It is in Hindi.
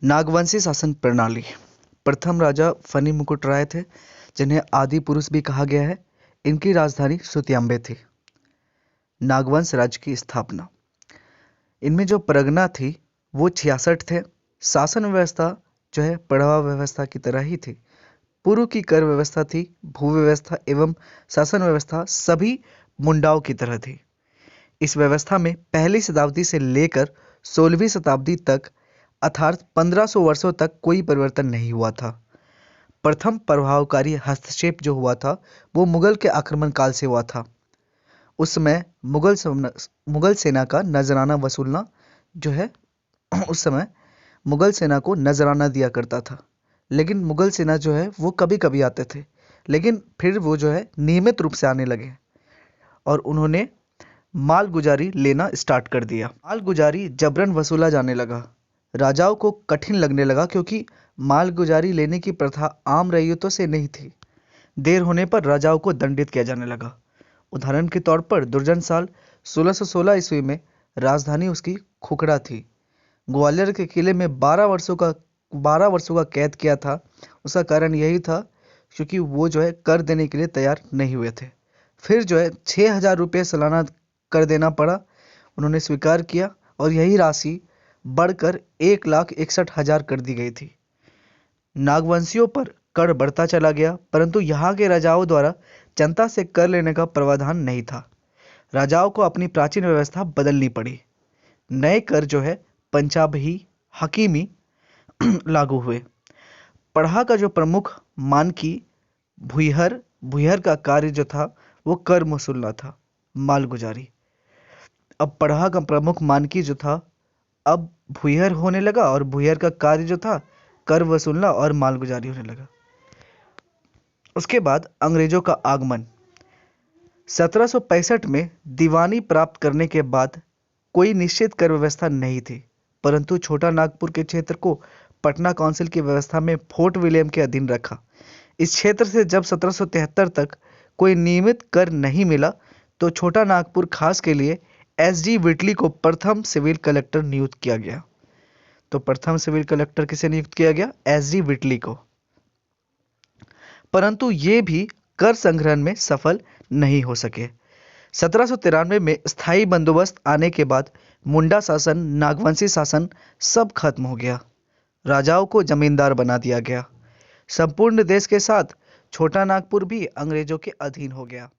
नागवंशी शासन प्रणाली। प्रथम राजा फनी मुकुट राय थे, जिन्हें आदि पुरुष भी कहा गया है। इनकी राजधानी सुतियांबे थी। नागवंश राज्य की स्थापना। इनमें जो परगना थी वो 66 थे। शासन व्यवस्था जो है पड़वा व्यवस्था की तरह ही थी। पूर्व की कर व्यवस्था थी, भू व्यवस्था एवं शासन व्यवस्था सभी मुंडाओं की तरह थी। इस व्यवस्था में पहली शताब्दी से लेकर 16वीं शताब्दी तक अर्थात 1500 वर्षों तक कोई परिवर्तन नहीं हुआ था। प्रथम प्रभावकारी हस्तक्षेप जो हुआ था वो मुगल के आक्रमण काल से हुआ था। उस समय मुगल सेना का नजराना वसूलना जो है उस समय मुगल सेना को नजराना दिया करता था। लेकिन मुगल सेना जो है वो कभी कभी आते थे, लेकिन फिर वो जो है नियमित रूप से आने लगे और उन्होंने माल गुजारी लेना स्टार्ट कर दिया। माल गुजारी जबरन वसूला जाने लगा। राजाओं को कठिन लगने लगा क्योंकि माल गुजारी लेने की प्रथा आम रईयतों से नहीं थी। देर होने पर राजाओं को दंडित किया जाने लगा। उदाहरण के तौर पर दुर्जन साल 1616 ईस्वी में राजधानी उसकी खुखड़ा थी। ग्वालियर के किले में 12 वर्षों का कैद किया था। उसका कारण यही था क्योंकि वो जो है कर देने के लिए तैयार नहीं हुए थे। फिर जो है 6000 रुपये सालाना कर देना पड़ा। उन्होंने स्वीकार किया और यही राशि बढ़कर 1,61,000 कर दी गई थी। नागवंशियों पर कर बढ़ता चला गया, परंतु यहाँ के राजाओं द्वारा जनता से कर लेने का प्रावधान नहीं था। राजाओं को अपनी प्राचीन व्यवस्था बदलनी पड़ी। नए कर जो है पंचाबही, हकीमी लागू हुए। पढ़ा का जो प्रमुख मानकी भुईहर का कार्य जो था वो कर वसूलना था, मालगुजारी। अब पढ़ा का प्रमुख मानकी जो था अब भुईहर होने लगा और भुईहर का कार्य जो था कर वसूलना और मालगुजारी होने लगा। उसके बाद अंग्रेजों का आगमन। 1765 में दीवानी प्राप्त करने के बाद कोई निश्चित कर व्यवस्था नहीं थी, परंतु छोटा नागपुर के क्षेत्र को पटना काउंसिल की व्यवस्था में फोर्ट विलियम के अधीन रखा। इस क्षेत्र से जब 1773 तक कोई नियमित कर नहीं मिला तो छोटा नागपुर खास के लिए एसडी विटली को प्रथम सिविल कलेक्टर नियुक्त किया गया। तो प्रथम सिविल कलेक्टर किसे नियुक्त किया गया? एसडी विटली को। परंतु ये भी कर संग्रहण में सफल नहीं हो सके। 1793 में स्थायी बंदोबस्त आने के बाद मुंडा शासन, नागवंशी शासन सब खत्म हो गया। राजाओं को जमींदार बना दिया गया। संपूर्ण देश के साथ छोटा नागपुर भी अंग्रेजों के अधीन हो गया।